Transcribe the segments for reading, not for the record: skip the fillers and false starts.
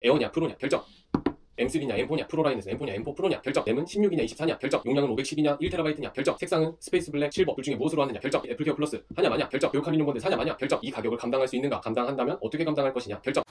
에어냐 프로냐 결정. M3냐 M4냐 프로라인에서 M4냐 M4 프로냐 결정. 램은 16이냐 24냐 결정. 용량은 512냐 1TB냐 결정. 색상은 스페이스 블랙, 실버 둘 중에 무엇으로 하느냐 결정. 애플케어 플러스 하냐 마냐 결정. 교육 할인 용건데 사냐 마냐 결정. 이 가격을 감당할 수 있는가, 감당한다면 어떻게 감당할 것이냐 결정.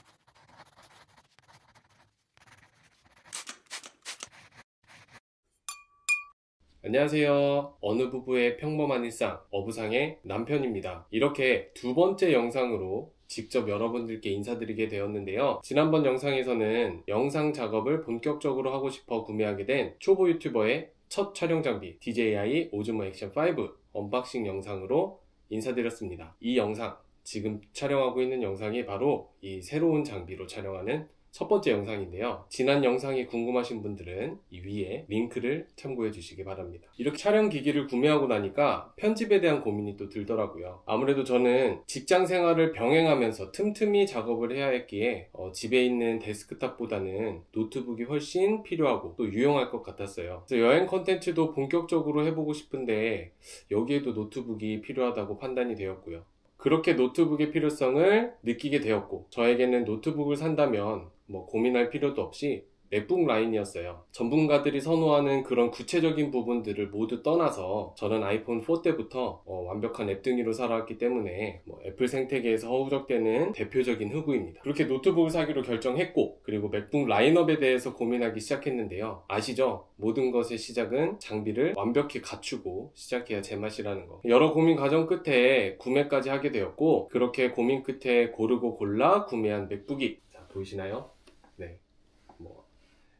안녕하세요. 어느 부부의 평범한 일상, 어부상의 남편입니다. 이렇게 두 번째 영상으로 직접 여러분들께 인사드리게 되었는데요. 지난번 영상에서는 영상 작업을 본격적으로 하고 싶어 구매하게 된 초보 유튜버의 첫 촬영 장비 DJI 오즈모 액션 5 언박싱 영상으로 인사드렸습니다. 이 영상, 지금 촬영하고 있는 영상이 바로 이 새로운 장비로 촬영하는 첫 번째 영상인데요. 지난 영상이 궁금하신 분들은 이 위에 링크를 참고해 주시기 바랍니다. 이렇게 촬영 기기를 구매하고 나니까 편집에 대한 고민이 또 들더라고요. 아무래도 저는 직장 생활을 병행하면서 틈틈이 작업을 해야 했기에 집에 있는 데스크탑보다는 노트북이 훨씬 필요하고 또 유용할 것 같았어요. 그래서 여행 컨텐츠도 본격적으로 해보고 싶은데 여기에도 노트북이 필요하다고 판단이 되었고요. 그렇게 노트북의 필요성을 느끼게 되었고, 저에게는 노트북을 산다면 고민할 필요도 없이 맥북 라인이었어요. 전문가들이 선호하는 그런 구체적인 부분들을 모두 떠나서 저는 아이폰 4 때부터 완벽한 앱등이로 살아왔기 때문에 애플 생태계에서 허우적대는 대표적인 흑우입니다. 그렇게 노트북을 사기로 결정했고, 그리고 맥북 라인업에 대해서 고민하기 시작했는데요. 아시죠? 모든 것의 시작은 장비를 완벽히 갖추고 시작해야 제맛이라는 거. 여러 고민 과정 끝에 구매까지 하게 되었고, 그렇게 고민 끝에 고르고 골라 구매한 맥북이, 자, 보이시나요? 네.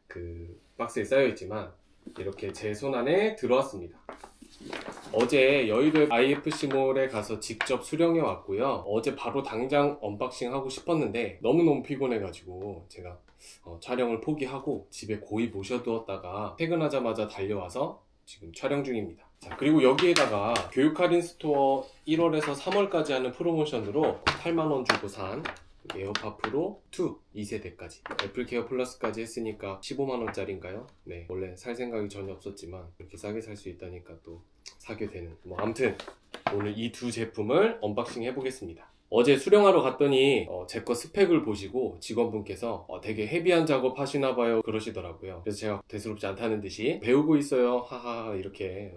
그 박스에 쌓여있지만 이렇게 제 손안에 들어왔습니다. 어제 여의도 IFC몰에 가서 직접 수령해 왔고요. 어제 바로 당장 언박싱 하고 싶었는데 너무너무 피곤해가지고 제가 촬영을 포기하고 집에 고이 모셔두었다가 퇴근하자마자 달려와서 지금 촬영 중입니다. 자, 그리고 여기에다가 교육 할인 스토어 1월에서 3월까지 하는 프로모션으로 8만원 주고 산 에어팟 프로 2 2세대까지 애플케어 플러스까지 했으니까 15만원짜리인가요? 네, 원래 살 생각이 전혀 없었지만 이렇게 싸게 살 수 있다니까 또 사게 되는, 아무튼 오늘 이 두 제품을 언박싱 해보겠습니다. 어제 수령하러 갔더니 제 거 스펙을 보시고 직원분께서 되게 헤비한 작업 하시나봐요 그러시더라고요. 그래서 제가 대수롭지 않다는 듯이 배우고 있어요 하하 이렇게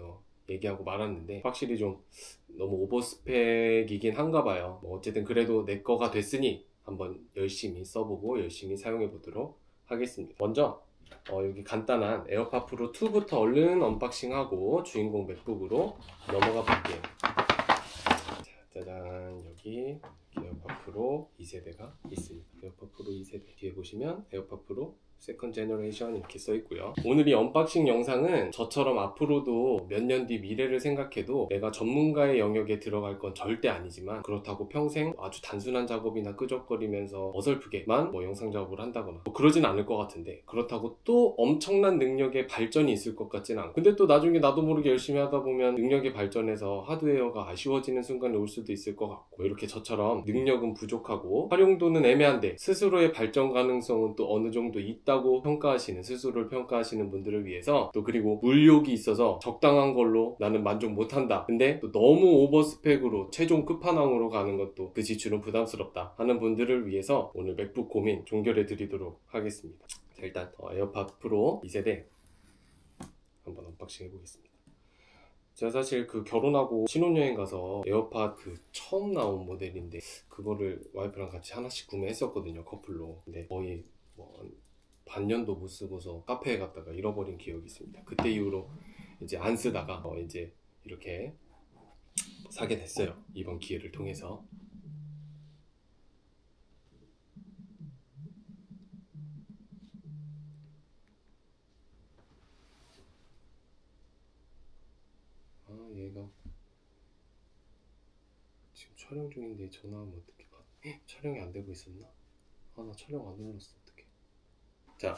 얘기하고 말았는데, 확실히 좀 너무 오버스펙이긴 한가 봐요. 어쨌든 그래도 내 거가 됐으니 한번 열심히 써보고 열심히 사용해 보도록 하겠습니다. 먼저 여기 간단한 에어팟 프로 2부터 얼른 언박싱하고 주인공 맥북으로 넘어가 볼게요. 자, 짜잔, 여기 에어팟 프로 2세대가 있습니다. 에어팟 프로 2세대 뒤에 보시면 에어팟 프로 세컨 제너레이션 이렇게 써 있고요. 오늘 이 언박싱 영상은 저처럼 앞으로도 몇 년 뒤 미래를 생각해도 내가 전문가의 영역에 들어갈 건 절대 아니지만, 그렇다고 평생 아주 단순한 작업이나 끄적거리면서 어설프게만 영상 작업을 한다거나 그러진 않을 것 같은데, 그렇다고 또 엄청난 능력의 발전이 있을 것 같진 않고, 근데 또 나중에 나도 모르게 열심히 하다 보면 능력이 발전해서 하드웨어가 아쉬워지는 순간이 올 수도 있을 것 같고, 이렇게 저처럼 능력은 부족하고 활용도는 애매한데 스스로의 발전 가능성은 또 어느 정도 있다고 평가하시는, 스스로를 평가하시는 분들을 위해서, 또 그리고 물욕이 있어서 적당한 걸로 나는 만족 못한다, 근데 또 너무 오버스펙으로 최종 끝판왕으로 가는 것도 그 지출은 부담스럽다 하는 분들을 위해서 오늘 맥북 고민 종결해 드리도록 하겠습니다. 자, 일단 에어팟 프로 2세대 한번 언박싱 해보겠습니다. 제가 사실 결혼하고 신혼여행 가서 에어팟 처음 나온 모델인데 그거를 와이프랑 같이 하나씩 구매했었거든요, 커플로. 근데 거의 반년도 못 쓰고서 카페에 갔다가 잃어버린 기억이 있습니다. 그때 이후로 이제 안 쓰다가 이제 이렇게 사게 됐어요, 이번 기회를 통해서. 얘가 지금 촬영 중인데 전화하면 어떡해. 촬영이 안 되고 있었나? 나 촬영 안 눌렀어. 어떡해. 자,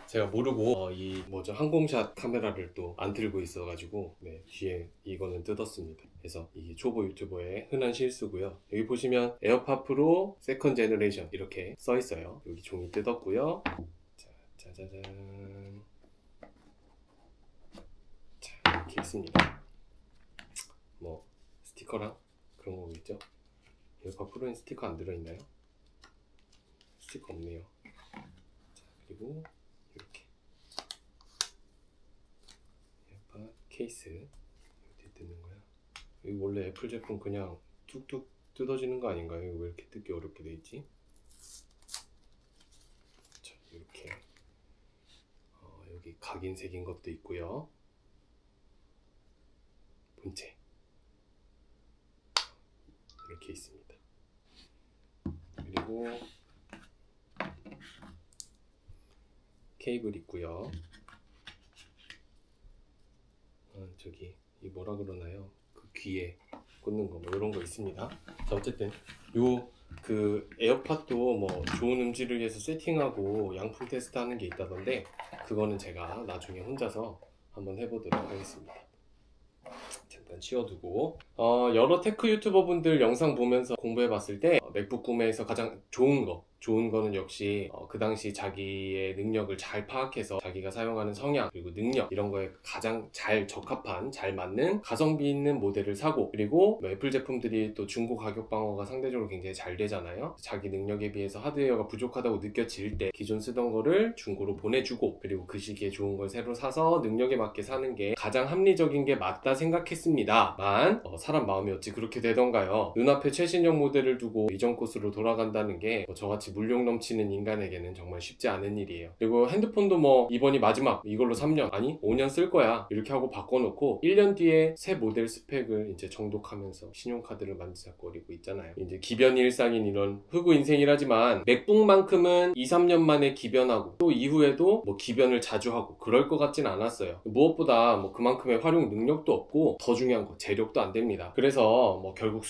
제가 모르고 이 항공샷 카메라를 또 안 들고 있어가지고 뒤에 이거는 뜯었습니다. 그래서 이게 초보 유튜버의 흔한 실수고요. 여기 보시면 에어팟 프로 세컨 제너레이션 이렇게 써 있어요. 여기 종이 뜯었고요. 자, 짜자잔. 자, 이렇게 있습니다. 스티커랑 그런 거겠죠? 에어팟 프로엔 스티커 안 들어있나요? 스티커 없네요. 그리고 이렇게 에어팟 케이스 이렇게 뜯는 거야. 이거 원래 애플 제품 그냥 툭툭 뜯어지는 거 아닌가요? 이거 왜 이렇게 뜯기 어렵게 돼 있지? 자, 이렇게 여기 각인색인 것도 있고요. 본체 이렇게 있습니다. 그리고 케이블 있고요. 저기 이 뭐라 그러나요? 그 귀에 꽂는 거 뭐 이런 거 있습니다. 자, 어쨌든 요 그 에어팟도 뭐 좋은 음질을 위해서 세팅하고 양품 테스트하는 게 있다던데 그거는 제가 나중에 혼자서 한번 해보도록 하겠습니다. 잠깐 치워두고 여러 테크 유튜버 분들 영상 보면서 공부해 봤을 때 맥북 구매에서 가장 좋은 거는 역시 그 당시 자기의 능력을 잘 파악해서 자기가 사용하는 성향 그리고 능력 이런 거에 가장 잘 적합한 잘 맞는 가성비 있는 모델을 사고 그리고 애플 제품들이 또 중고 가격 방어가 상대적으로 굉장히 잘 되잖아요. 자기 능력에 비해서 하드웨어가 부족하다고 느껴질 때 기존 쓰던 거를 중고로 보내주고 그리고 그 시기에 좋은 걸 새로 사서 능력에 맞게 사는 게 가장 합리적인 게 맞다 생각했습니다만 사람 마음이 어찌 그렇게 되던가요. 눈앞에 최신형 모델을 두고 이전 코스로 돌아간다는 게 저같이 물욕 넘치는 인간에게는 정말 쉽지 않은 일이에요. 그리고 핸드폰도 뭐 이번이 마지막 이걸로 3년 아니 5년 쓸 거야 이렇게 하고 바꿔놓고 1년 뒤에 새 모델 스펙을 이제 정독하면서 신용카드를 만지작거리고 있잖아요. 이제 기변이 일상인 이런 흑우 인생이라지만 맥북만큼은 2, 3년 만에 기변하고 또 이후에도 뭐 기변을 자주 하고 그럴 것 같진 않았어요. 무엇보다 뭐 그만큼의 활용 능력도 없고 더 중요한 거 재력도 안 됩니다. 그래서 뭐 결국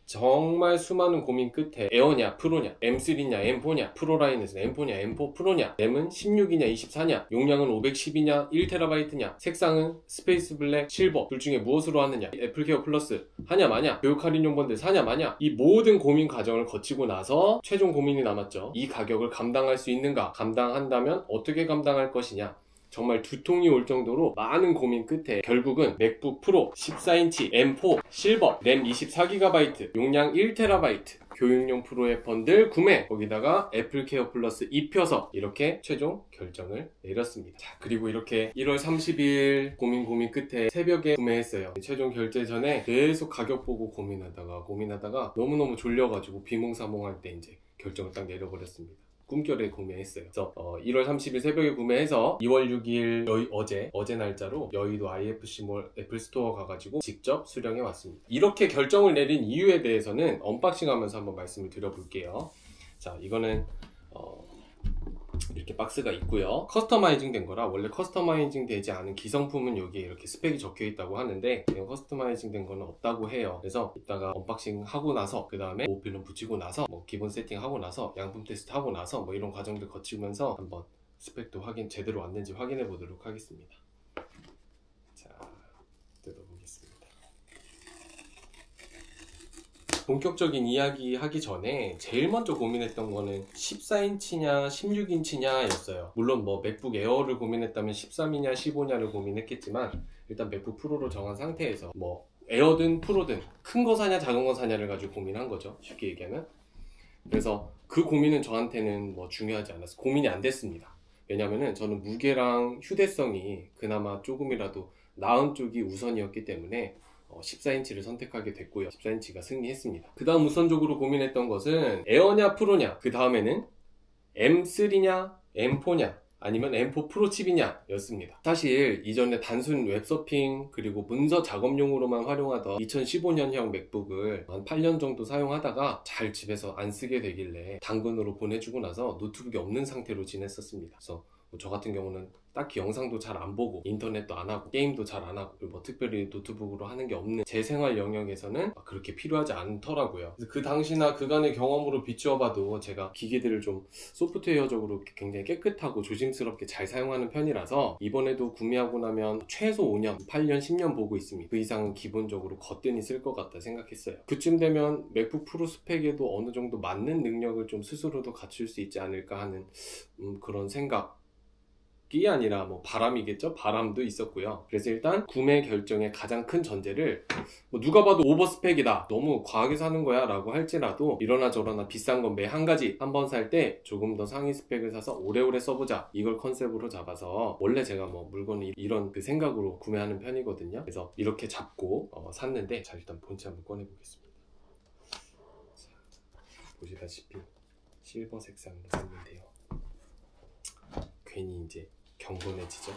정말 수많은 고민 끝에 에어냐 프로냐 M3냐 M4냐 프로 라인에서는 M4냐 M4 프로냐 램은 16이냐 24냐 용량은 510이냐 1TB냐 색상은 스페이스 블랙 실버 둘 중에 무엇으로 하느냐 애플케어 플러스 하냐 마냐 교육 할인용 번들 사냐 마냐 이 모든 고민 과정을 거치고 나서 최종 고민이 남았죠. 이 가격을 감당할 수 있는가 감당한다면 어떻게 감당할 것이냐 정말 두통이 올 정도로 많은 고민 끝에 결국은 맥북 프로 14인치 M4 실버 램 24GB 용량 1TB 교육용 프로의 번들 구매 거기다가 애플케어 플러스 입혀서 이렇게 최종 결정을 내렸습니다. 자, 그리고 이렇게 1월 30일 고민 끝에 새벽에 구매했어요. 최종 결제 전에 계속 가격 보고 고민하다가 너무너무 졸려가지고 비몽사몽할 때 이제 결정을 딱 내려버렸습니다. 꿈결에 구매했어요. 그래서 1월 30일 새벽에 구매해서 2월 6일 어제 날짜로 여의도 IFC몰 애플스토어 가가지고 직접 수령해 왔습니다. 이렇게 결정을 내린 이유에 대해서는 언박싱하면서 한번 말씀을 드려볼게요. 자, 이거는 이렇게 박스가 있고요. 커스터마이징 된 거라 원래 커스터마이징 되지 않은 기성품은 여기에 이렇게 스펙이 적혀 있다고 하는데 이건 커스터마이징 된 거는 없다고 해요. 그래서 이따가 언박싱 하고 나서 그 다음에 보호필름 붙이고 나서 뭐 기본 세팅 하고 나서 양품 테스트 하고 나서 뭐 이런 과정들 거치면서 한번 스펙도 제대로 왔는지 확인해 보도록 하겠습니다. 자, 뜯어보겠습니다. 본격적인 이야기 하기 전에 제일 먼저 고민했던 거는 14인치냐 16인치냐 였어요. 물론 뭐 맥북 에어를 고민했다면 13이냐 15냐를 고민했겠지만 일단 맥북 프로로 정한 상태에서 뭐 에어든 프로든 큰 거 사냐 작은 거 사냐를 가지고 고민한 거죠. 쉽게 얘기하면. 그래서 그 고민은 저한테는 뭐 중요하지 않았어요. 고민이 안 됐습니다. 왜냐면은 저는 무게랑 휴대성이 그나마 조금이라도 나은 쪽이 우선이었기 때문에 14인치를 선택하게 됐고요. 14인치가 승리했습니다. 그 다음 우선적으로 고민했던 것은 에어냐 프로냐 그 다음에는 M3냐 M4냐 아니면 M4 프로 칩이냐 였습니다. 사실 이전에 단순 웹서핑 그리고 문서 작업용으로만 활용하던 2015년형 맥북을 한 8년 정도 사용하다가 잘 집에서 안 쓰게 되길래 당근으로 보내주고 나서 노트북이 없는 상태로 지냈었습니다. 그래서 저 같은 경우는 딱히 영상도 잘 안 보고 인터넷도 안 하고 게임도 잘 안 하고 뭐 특별히 노트북으로 하는 게 없는 제 생활 영역에서는 그렇게 필요하지 않더라고요. 그래서 그 당시나 그간의 경험으로 비추어 봐도 제가 기기들을 좀 소프트웨어적으로 굉장히 깨끗하고 조심스럽게 잘 사용하는 편이라서 이번에도 구매하고 나면 최소 5년, 8년, 10년 보고 있습니다. 그 이상은 기본적으로 거뜬히 쓸 것 같다 생각했어요. 그쯤 되면 맥북 프로 스펙에도 어느 정도 맞는 능력을 좀 스스로도 갖출 수 있지 않을까 하는 그런 생각 습기 아니라 뭐 바람이겠죠? 바람도 있었고요. 그래서 일단 구매 결정의 가장 큰 전제를 뭐 누가 봐도 오버스펙이다, 너무 과하게 사는 거야 라고 할지라도 이러나 저러나 비싼 건 매 한 가지 한 번 살 때 조금 더 상위 스펙을 사서 오래오래 써보자, 이걸 컨셉으로 잡아서 원래 제가 뭐 물건을 이런 그 생각으로 구매하는 편이거든요. 그래서 이렇게 잡고 샀는데, 자 일단 본체 한번 꺼내보겠습니다. 자, 보시다시피 실버 색상으로 샀는데요. 괜히 이제 경건해지죠.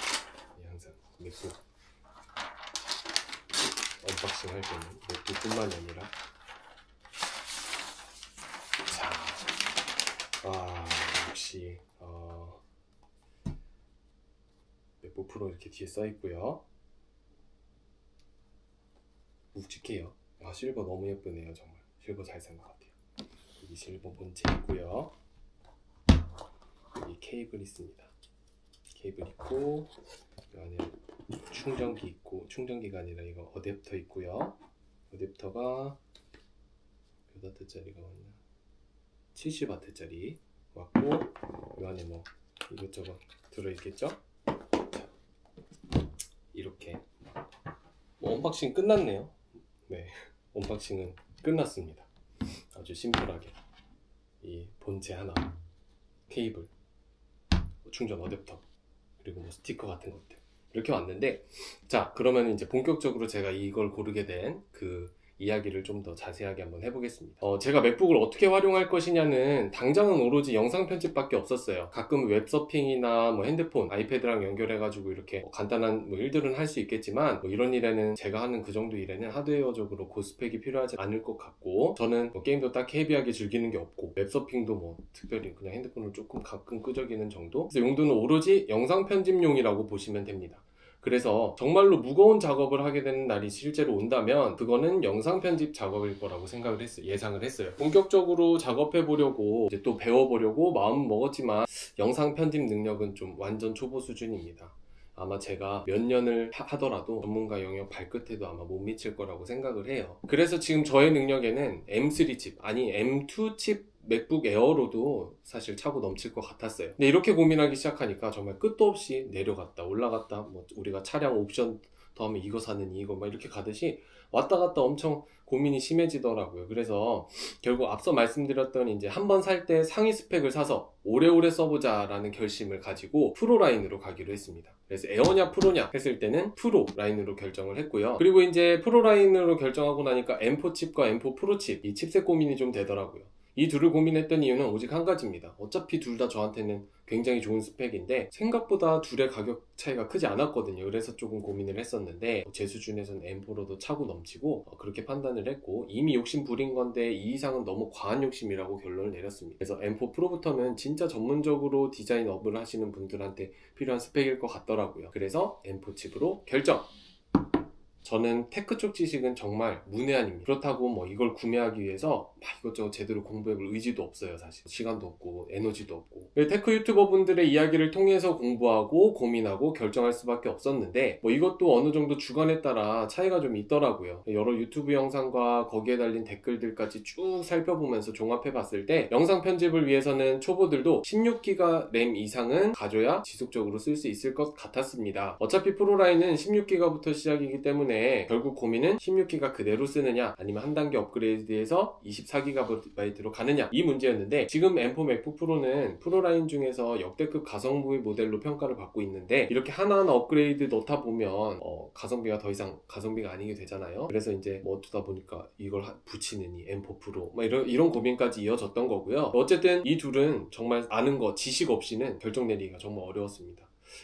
항상 맥북 언박싱 할 때는 맥북뿐만이 아니라, 자, 역시 맥북 프로 이렇게 뒤에 써 있고요. 묵직해요. 실버 너무 예쁘네요. 정말 실버 잘 산 것 같아요. 여기 실버 본체 있고요. 여기 케이블 있습니다. 케이블 있고, 이 안에 충전기 있고, 충전기가 아니라 이거 어댑터 있고요. 어댑터가 몇 와트짜리가 왔나? 70와트짜리 왔고, 이 안에 뭐 이것저것 들어있겠죠? 자, 이렇게 언박싱 끝났네요. 네, 언박싱은 끝났습니다. 아주 심플하게 이 본체 하나, 케이블, 충전 어댑터, 그리고 뭐 스티커 같은 것들 이렇게 왔는데, 자 그러면 이제 본격적으로 제가 이걸 고르게 된 그 이야기를 좀 더 자세하게 한번 해보겠습니다. 제가 맥북을 어떻게 활용할 것이냐는 당장은 오로지 영상 편집밖에 없었어요. 가끔 웹서핑이나 뭐 핸드폰, 아이패드랑 연결해가지고 이렇게 간단한 뭐 일들은 할 수 있겠지만, 뭐 이런 일에는, 제가 하는 그 정도 일에는 하드웨어적으로 고스펙이 필요하지 않을 것 같고, 저는 뭐 게임도 딱 헤비하게 즐기는 게 없고, 웹서핑도 뭐 특별히 그냥 핸드폰을 조금 가끔 끄적이는 정도. 그래서 용도는 오로지 영상 편집용이라고 보시면 됩니다. 그래서 정말로 무거운 작업을 하게 되는 날이 실제로 온다면 그거는 영상 편집 작업일 거라고 생각을 했어요. 예상을 했어요. 본격적으로 작업해 보려고 이제 또 배워보려고 마음 먹었지만, 영상 편집 능력은 좀 완전 초보 수준입니다. 아마 제가 몇 년을 하더라도 전문가 영역 발끝에도 아마 못 미칠 거라고 생각을 해요. 그래서 지금 저의 능력에는 M3 칩, 아니 M2 칩 맥북 에어로도 사실 차고 넘칠 것 같았어요. 근데 이렇게 고민하기 시작하니까 정말 끝도 없이 내려갔다 올라갔다, 뭐 우리가 차량 옵션 더하면 이거 사느니 이거 막 이렇게 가듯이 왔다 갔다 엄청 고민이 심해지더라고요. 그래서 결국 앞서 말씀드렸던 이제 한번 살 때 상위 스펙을 사서 오래오래 써보자 라는 결심을 가지고 프로 라인으로 가기로 했습니다. 그래서 에어냐 프로냐 했을 때는 프로 라인으로 결정을 했고요. 그리고 이제 프로 라인으로 결정하고 나니까 M4 칩과 M4 프로 칩, 이 칩셋 고민이 좀 되더라고요. 이 둘을 고민했던 이유는 오직 한 가지입니다. 어차피 둘 다 저한테는 굉장히 좋은 스펙인데 생각보다 둘의 가격 차이가 크지 않았거든요. 그래서 조금 고민을 했었는데, 제 수준에서는 M4로도 차고 넘치고 그렇게 판단을 했고, 이미 욕심 부린 건데 이 이상은 너무 과한 욕심이라고 결론을 내렸습니다. 그래서 M4 프로부터는 진짜 전문적으로 디자인 업을 하시는 분들한테 필요한 스펙일 것 같더라고요. 그래서 M4 칩으로 결정! 저는 테크 쪽 지식은 정말 문외한입니다. 그렇다고 뭐 이걸 구매하기 위해서 막 이것저것 제대로 공부해볼 의지도 없어요. 사실 시간도 없고 에너지도 없고. 테크 유튜버 분들의 이야기를 통해서 공부하고 고민하고 결정할 수밖에 없었는데, 뭐 이것도 어느 정도 주관에 따라 차이가 좀 있더라고요. 여러 유튜브 영상과 거기에 달린 댓글들까지 쭉 살펴보면서 종합해 봤을 때, 영상 편집을 위해서는 초보들도 16기가 램 이상은 가져야 지속적으로 쓸 수 있을 것 같았습니다. 어차피 프로라인은 16기가부터 시작이기 때문에 결국 고민은 16기가 그대로 쓰느냐, 아니면 한 단계 업그레이드해서 24GB로 가느냐, 이 문제였는데, 지금 M4 맥북 프로는 프로라인 중에서 역대급 가성비 모델로 평가를 받고 있는데, 이렇게 하나하나 업그레이드 넣다 보면 가성비가 더 이상 가성비가 아니게 되잖아요. 그래서 이제 뭐 어쩌다 보니까 이걸 붙이느니 M4 프로 막 이런 고민까지 이어졌던 거고요. 어쨌든 이 둘은 정말 아는 거, 지식 없이는 결정 내리기가 정말 어려웠습니다.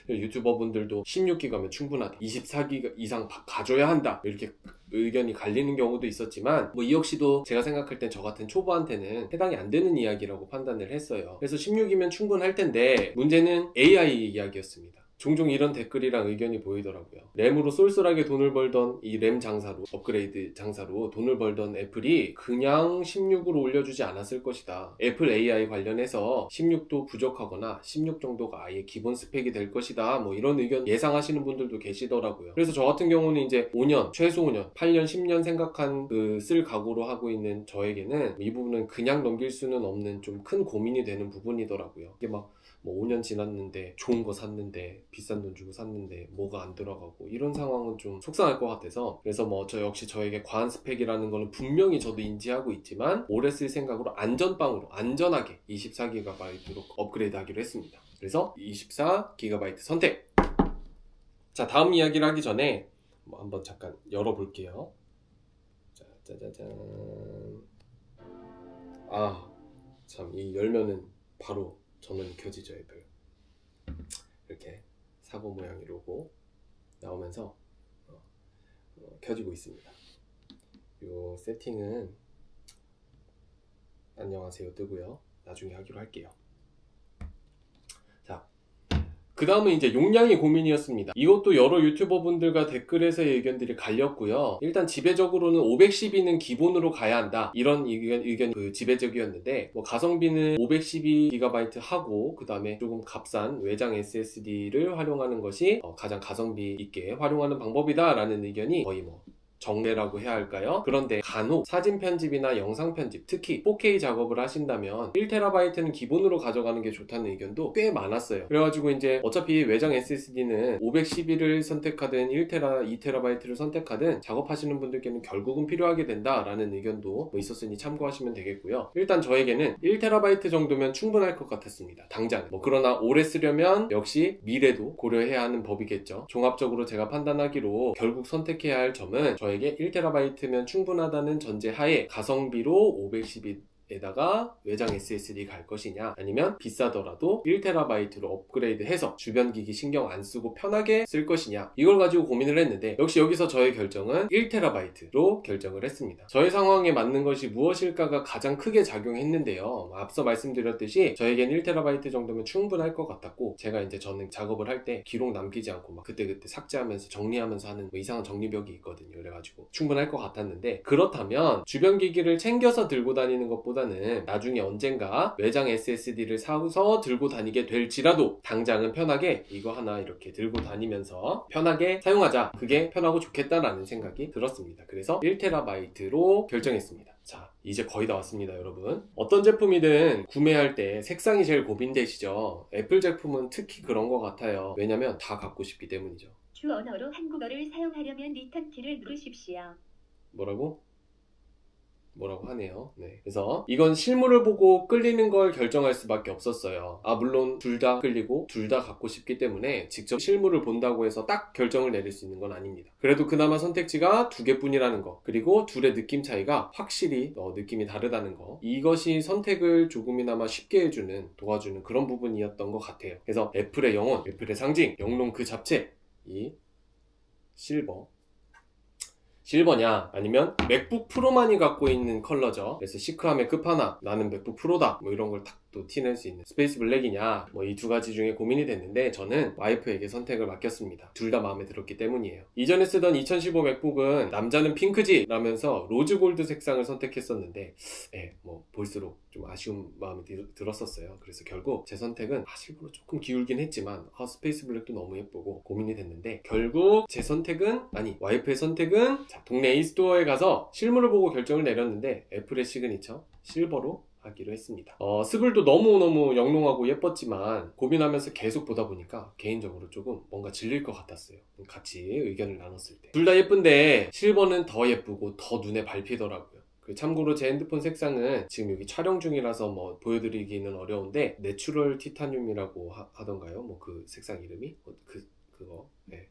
유튜버 분들도 16기가면 충분하다, 24기가 이상 가져야 한다, 이렇게 의견이 갈리는 경우도 있었지만, 뭐 이 역시도 제가 생각할 땐 저 같은 초보한테는 해당이 안 되는 이야기라고 판단을 했어요. 그래서 16이면 충분할 텐데, 문제는 AI 이야기였습니다. 종종 이런 댓글이랑 의견이 보이더라고요. 램으로 쏠쏠하게 돈을 벌던 이 램 장사로, 업그레이드 장사로 돈을 벌던 애플이 그냥 16으로 올려주지 않았을 것이다. 애플 AI 관련해서 16도 부족하거나 16 정도가 아예 기본 스펙이 될 것이다, 뭐 이런 의견 예상하시는 분들도 계시더라고요. 그래서 저 같은 경우는 이제 5년, 최소 5년, 8년, 10년 생각한 쓸 각오로 하고 있는 저에게는 이 부분은 그냥 넘길 수는 없는 좀 큰 고민이 되는 부분이더라고요. 이게 막 뭐 5년 지났는데 좋은 거 샀는데 비싼 돈 주고 샀는데 뭐가 안 들어가고 이런 상황은 좀 속상할 것 같아서, 그래서 뭐 저 역시 저에게 과한 스펙이라는 거는 분명히 저도 인지하고 있지만 오래 쓸 생각으로 안전빵으로 안전하게 24GB로 업그레이드 하기로 했습니다. 그래서 24GB 선택! 자, 다음 이야기를 하기 전에 뭐 한번 잠깐 열어볼게요. 자, 짜자잔. 참, 이 열면은 바로 전원이 켜지죠, 애플. 이렇게 사고 모양의 로고 나오면서 켜지고 있습니다. 요 세팅은 안녕하세요 뜨고요. 나중에 하기로 할게요. 자, 그 다음은 이제 용량이 고민이었습니다. 이것도 여러 유튜버 분들과 댓글에서의 의견들이 갈렸고요. 일단 지배적으로는 512는 기본으로 가야 한다, 이런 의견 지배적이었는데, 뭐 가성비는 512GB 하고 그 다음에 조금 값싼 외장 SSD를 활용하는 것이 가장 가성비 있게 활용하는 방법이다 라는 의견이 거의 뭐 정례라고 해야 할까요? 그런데 간혹 사진 편집이나 영상 편집, 특히 4K 작업을 하신다면 1TB는 기본으로 가져가는 게 좋다는 의견도 꽤 많았어요. 그래가지고 이제 어차피 외장 SSD는 512를 선택하든 1TB, 2TB를 선택하든 작업하시는 분들께는 결국은 필요하게 된다라는 의견도 뭐 있었으니 참고하시면 되겠고요. 일단 저에게는 1TB 정도면 충분할 것 같았습니다. 당장. 뭐 그러나 오래 쓰려면 역시 미래도 고려해야 하는 법이겠죠. 종합적으로 제가 판단하기로 결국 선택해야 할 점은 저에게 1TB면 충분하다는 전제하에 가성비로 512에다가 외장 SSD 갈 것이냐, 아니면 비싸더라도 1TB로 업그레이드해서 주변 기기 신경 안 쓰고 편하게 쓸 것이냐, 이걸 가지고 고민을 했는데 역시 여기서 저의 결정은 1TB로 결정을 했습니다. 저의 상황에 맞는 것이 무엇일까가 가장 크게 작용했는데요. 앞서 말씀드렸듯이 저에겐 1TB 정도면 충분할 것 같았고, 제가 이제 저는 작업을 할 때 기록 남기지 않고 막 그때그때 삭제하면서 정리하면서 하는 뭐 이상한 정리벽이 있거든요. 그래가지고 충분할 것 같았는데, 그렇다면 주변 기기를 챙겨서 들고 다니는 것보다는 나중에 언젠가 외장 SSD를 사서 들고 다니게 될지라도 당장은 편하게 이거 하나 이렇게 들고 다니면서 편하게 사용하자, 그게 편하고 좋겠다라는 생각이 들었습니다. 그래서 1TB로 결정했습니다. 자, 이제 거의 다 왔습니다, 여러분. 어떤 제품이든 구매할 때 색상이 제일 고민되시죠? 애플 제품은 특히 그런 것 같아요. 왜냐면 다 갖고 싶기 때문이죠. 주 언어로 한국어를 사용하려면 리턴 키를 누르십시오. 뭐라고 하네요. 네. 그래서 이건 실물을 보고 끌리는 걸 결정할 수밖에 없었어요. 물론 둘 다 끌리고 둘 다 갖고 싶기 때문에 직접 실물을 본다고 해서 딱 결정을 내릴 수 있는 건 아닙니다. 그래도 그나마 선택지가 두 개뿐이라는 거, 그리고 둘의 느낌 차이가 확실히 느낌이 다르다는 거, 이것이 선택을 조금이나마 쉽게 해주는, 도와주는 그런 부분이었던 것 같아요. 그래서 애플의 영혼, 애플의 상징, 영롱 그 자체, 이 실버냐 아니면 맥북 프로만이 갖고 있는 컬러죠. 그래서 시크함의 끝판왕, 나는 맥북 프로다, 뭐 이런 걸 딱 또 티낼 수 있는 스페이스 블랙이냐, 뭐 이 두 가지 중에 고민이 됐는데 저는 와이프에게 선택을 맡겼습니다. 둘 다 마음에 들었기 때문이에요. 이전에 쓰던 2015 맥북은 남자는 핑크지 라면서 로즈 골드 색상을 선택했었는데 뭐 볼수록 좀 아쉬운 마음이 들었었어요. 그래서 결국 제 선택은 실버로 조금 기울긴 했지만 스페이스 블랙도 너무 예쁘고 고민이 됐는데, 결국 제 선택은, 와이프의 선택은 동네 A스토어에 가서 실물을 보고 결정을 내렸는데 애플의 시그니처 실버로 하기로 했습니다. 스글도 너무너무 영롱하고 예뻤지만 고민하면서 계속 보다 보니까 개인적으로 조금 뭔가 질릴 것 같았어요. 같이 의견을 나눴을 때 둘 다 예쁜데 실버는 더 예쁘고 더 눈에 밟히더라고요. 참고로 제 핸드폰 색상은 지금 여기 촬영 중이라서 뭐 보여드리기는 어려운데 내추럴 티타늄이라고 하던가요? 뭐 그 색상 이름이? 그거. 네.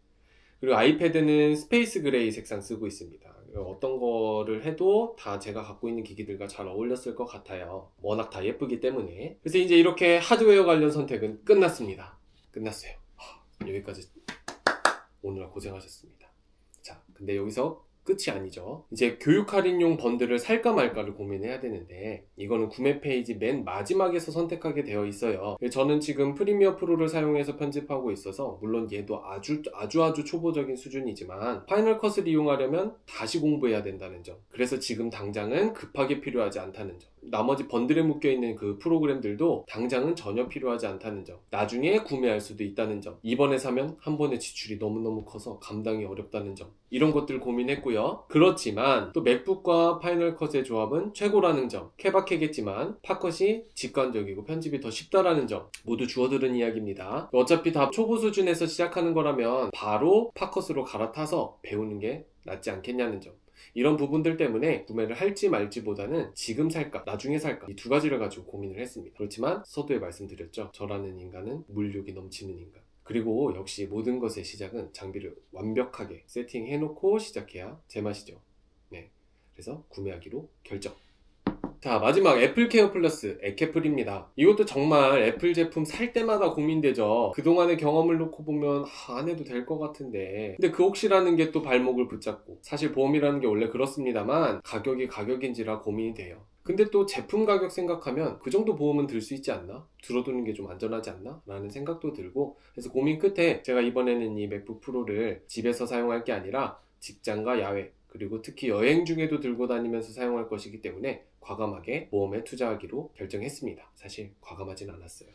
그리고 아이패드는 스페이스 그레이 색상 쓰고 있습니다. 어떤 거를 해도 다 제가 갖고 있는 기기들과 잘 어울렸을 것 같아요. 워낙 다 예쁘기 때문에. 그래서 이제 이렇게 하드웨어 관련 선택은 끝났습니다. 끝났어요. 여기까지 오느라 고생하셨습니다. 자, 근데 여기서 끝이 아니죠. 이제 교육 할인용 번들을 살까 말까를 고민해야 되는데, 이거는 구매 페이지 맨 마지막에서 선택하게 되어 있어요. 저는 지금 프리미어 프로를 사용해서 편집하고 있어서 물론 얘도 아주 초보적인 수준이지만 파이널 컷을 이용하려면 다시 공부해야 된다는 점, 그래서 지금 당장은 급하게 필요하지 않다는 점, 나머지 번들에 묶여있는 그 프로그램들도 당장은 전혀 필요하지 않다는 점, 나중에 구매할 수도 있다는 점, 이번에 사면 한 번에 지출이 너무너무 커서 감당이 어렵다는 점, 이런 것들 고민했고요. 그렇지만 또 맥북과 파이널 컷의 조합은 최고라는 점, 케바케겠지만 팝컷이 직관적이고 편집이 더 쉽다라는 점 모두 주워들은 이야기입니다. 어차피 다 초보 수준에서 시작하는 거라면 바로 팝컷으로 갈아타서 배우는 게 낫지 않겠냐는 점, 이런 부분들 때문에 구매를 할지 말지보다는 지금 살까 나중에 살까 이 두 가지를 가지고 고민을 했습니다. 그렇지만 서두에 말씀드렸죠. 저라는 인간은 물욕이 넘치는 인간, 그리고 역시 모든 것의 시작은 장비를 완벽하게 세팅해놓고 시작해야 제맛이죠. 네, 그래서 구매하기로 결정. 자, 마지막 애플케어 플러스 에케플입니다. 이것도 정말 애플 제품 살 때마다 고민되죠. 그동안의 경험을 놓고 보면 안 해도 될 것 같은데, 근데 그 혹시라는 게 또 발목을 붙잡고, 사실 보험이라는 게 원래 그렇습니다만 가격이 가격인지라 고민이 돼요. 근데 또 제품 가격 생각하면 그 정도 보험은 들 수 있지 않나? 들어두는 게 좀 안전하지 않나? 라는 생각도 들고, 그래서 고민 끝에 제가 이번에는 이 맥북 프로를 집에서 사용할 게 아니라 직장과 야외, 그리고 특히 여행 중에도 들고 다니면서 사용할 것이기 때문에 과감하게 보험에 투자하기로 결정했습니다. 사실 과감하진 않았어요.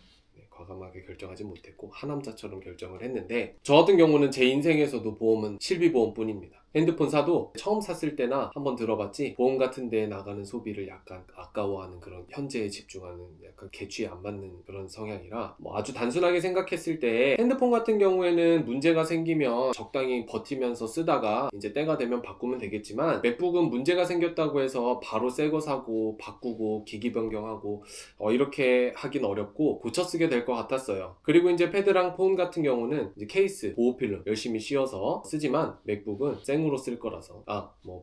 과감하게 결정하지 못했고 하남자처럼 결정을 했는데, 저 같은 경우는 제 인생에서도 보험은 실비보험뿐입니다. 핸드폰 사도 처음 샀을 때나 한번 들어봤지, 보험 같은 데에 나가는 소비를 약간 아까워하는, 그런 현재에 집중하는 약간 개취에 안 맞는 그런 성향이라, 아주 단순하게 생각했을 때 핸드폰 같은 경우에는 문제가 생기면 적당히 버티면서 쓰다가 이제 때가 되면 바꾸면 되겠지만, 맥북은 문제가 생겼다고 해서 바로 새 거 사고 바꾸고 기기 변경하고 이렇게 하긴 어렵고 고쳐 쓰게 될 것 같았어요. 그리고 이제 패드랑 폰 같은 경우는 이제 케이스, 보호필름 열심히 씌워서 쓰지만, 맥북은 생으로 쓸 거라서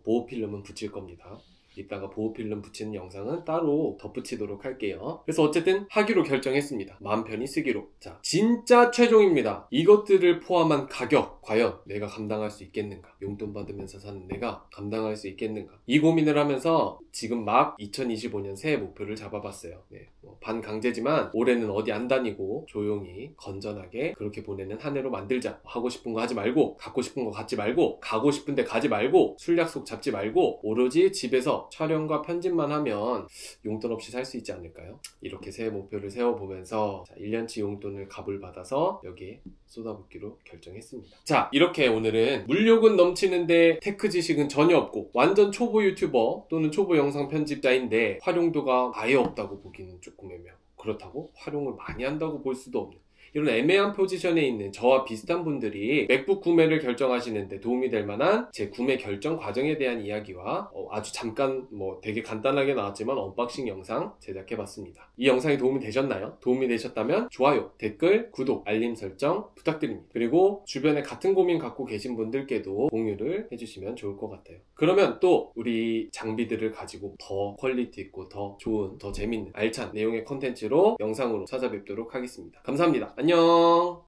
보호필름은 붙일 겁니다. 이따가 보호필름 붙이는 영상은 따로 덧붙이도록 할게요. 그래서 어쨌든 하기로 결정했습니다. 마음 편히 쓰기로. 자, 진짜 최종입니다. 이것들을 포함한 가격, 과연 내가 감당할 수 있겠는가? 용돈 받으면서 사는 내가 감당할 수 있겠는가? 이 고민을 하면서 지금 막 2025년 새해 목표를 잡아봤어요. 네, 반강제지만 올해는 어디 안 다니고 조용히 건전하게 그렇게 보내는 한 해로 만들자. 하고 싶은 거 하지 말고, 갖고 싶은 거 갖지 말고, 가고 싶은데 가지 말고, 술 약속 잡지 말고, 오로지 집에서 촬영과 편집만 하면 용돈 없이 살 수 있지 않을까요? 이렇게 새해 목표를 세워보면서 1년치 용돈을 갑을 받아서 여기에 쏟아붓기로 결정했습니다. 자, 이렇게 오늘은 물욕은 넘치는데 테크 지식은 전혀 없고 완전 초보 유튜버 또는 초보 영상 편집자인데 활용도가 아예 없다고 보기는 조금 애매하고, 그렇다고 활용을 많이 한다고 볼 수도 없는 이런 애매한 포지션에 있는 저와 비슷한 분들이 맥북 구매를 결정하시는데 도움이 될 만한 제 구매 결정 과정에 대한 이야기와 아주 잠깐 되게 간단하게 나왔지만 언박싱 영상 제작해봤습니다. 이 영상이 도움이 되셨나요? 도움이 되셨다면 좋아요, 댓글, 구독, 알림 설정 부탁드립니다. 그리고 주변에 같은 고민 갖고 계신 분들께도 공유를 해주시면 좋을 것 같아요. 그러면 또 우리 장비들을 가지고 더 퀄리티 있고 더 좋은, 더 재밌는 알찬 내용의 컨텐츠로 영상으로 찾아뵙도록 하겠습니다. 감사합니다. 안녕.